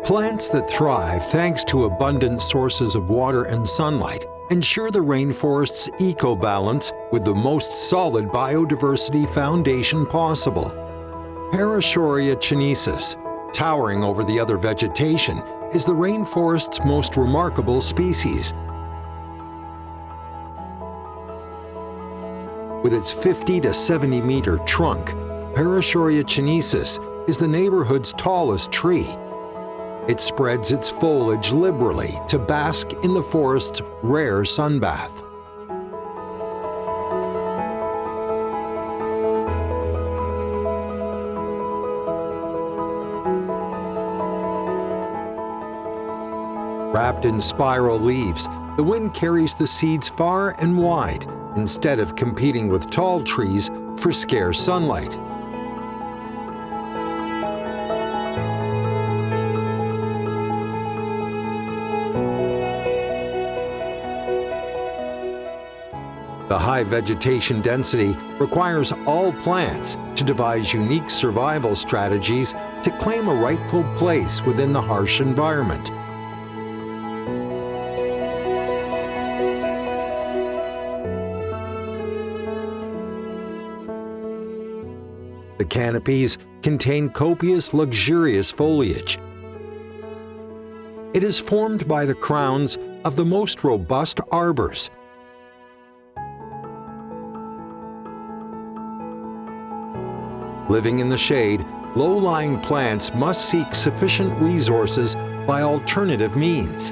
Plants that thrive thanks to abundant sources of water and sunlight ensure the rainforest's eco-balance with the most solid biodiversity foundation possible. Paraschoria chinensis, towering over the other vegetation, is the rainforest's most remarkable species. With its 50 to 70 meter trunk, Paraschoria chinensis is the neighborhood's tallest tree. It spreads its foliage liberally to bask in the forest's rare sunbath. Wrapped in spiral leaves, the wind carries the seeds far and wide instead of competing with tall trees for scarce sunlight. The high vegetation density requires all plants to devise unique survival strategies to claim a rightful place within the harsh environment. The canopies contain copious, luxurious foliage. It is formed by the crowns of the most robust arbors. Living in the shade, low-lying plants must seek sufficient resources by alternative means.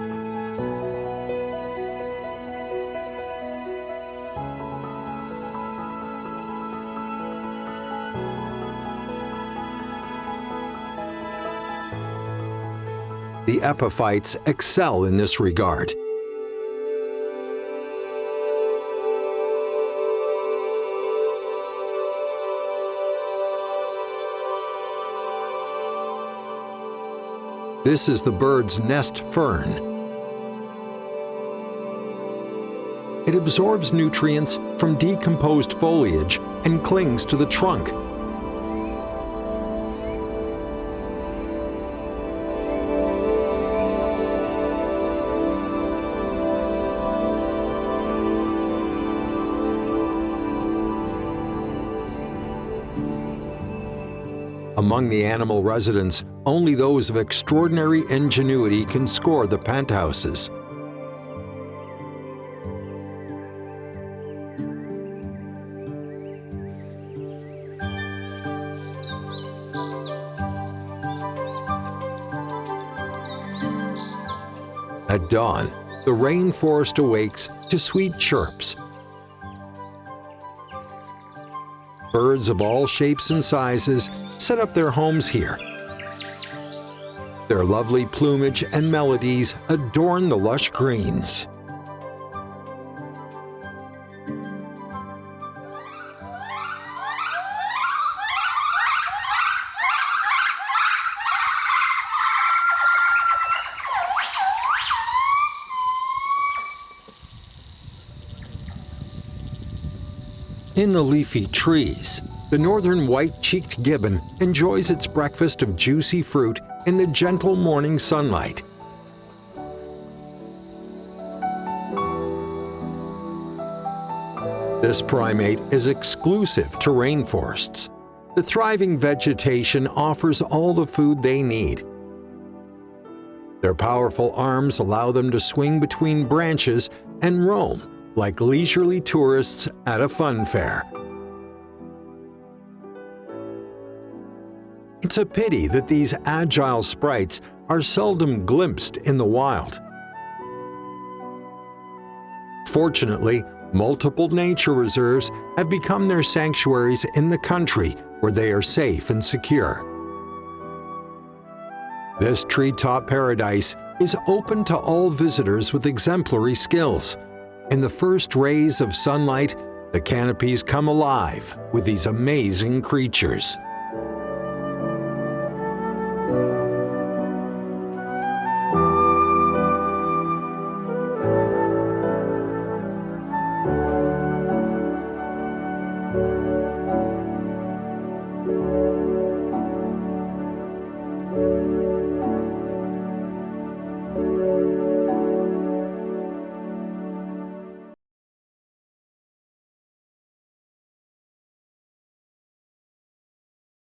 The epiphytes excel in this regard. This is the bird's nest fern. It absorbs nutrients from decomposed foliage and clings to the trunk. Among the animal residents, only those of extraordinary ingenuity can score the penthouses. At dawn, the rainforest awakes to sweet chirps. Birds of all shapes and sizes set up their homes here. Their lovely plumage and melodies adorn the lush greens. In the leafy trees, the northern white-cheeked gibbon enjoys its breakfast of juicy fruit in the gentle morning sunlight. This primate is exclusive to rainforests. The thriving vegetation offers all the food they need. Their powerful arms allow them to swing between branches and roam like leisurely tourists at a fun fair. It's a pity that these agile sprites are seldom glimpsed in the wild. Fortunately, multiple nature reserves have become their sanctuaries in the country where they are safe and secure. This treetop paradise is open to all visitors with exemplary skills. In the first rays of sunlight, the canopies come alive with these amazing creatures.